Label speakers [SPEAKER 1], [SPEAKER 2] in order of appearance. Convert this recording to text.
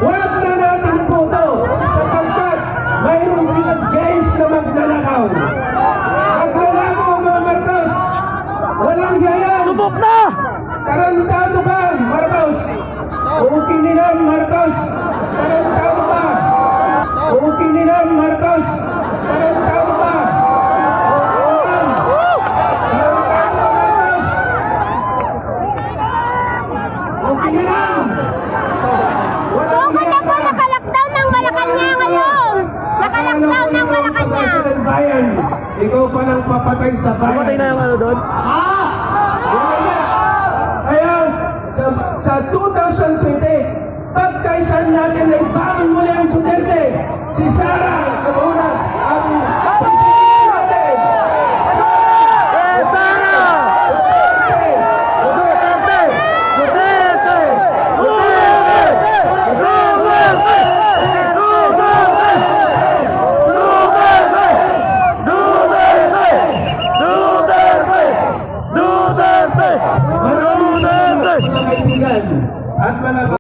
[SPEAKER 1] Huwag na natin puto sapagkat mayroon silang James na magnanakaw. Magnanakaw mga Marcos. Walang yayan.
[SPEAKER 2] Subok na!
[SPEAKER 1] Tarantado ka, Marcos. Ukinilan, Marcos. Tarantado ka. Ukinilan, Marcos. Tarantado ka. Ukinilan.
[SPEAKER 3] So, na po naka-lockdown ng Malacanang ngayon. Naka-lockdown ng Malacanang.
[SPEAKER 1] Bayan, ikaw pa nang papatay sa bayan.
[SPEAKER 2] Pumatay na yung ano doon?
[SPEAKER 1] Kaya sa 2020, pagkaisan natin na ibangon muli ang Duterte, si Sara, ang una, ang presidente natin.
[SPEAKER 2] Eh, Sara!
[SPEAKER 1] Duterte!
[SPEAKER 2] Duterte! Duterte! Duterte! Duterte! Duterte! Duterte!
[SPEAKER 1] Mga kaibigan, at mga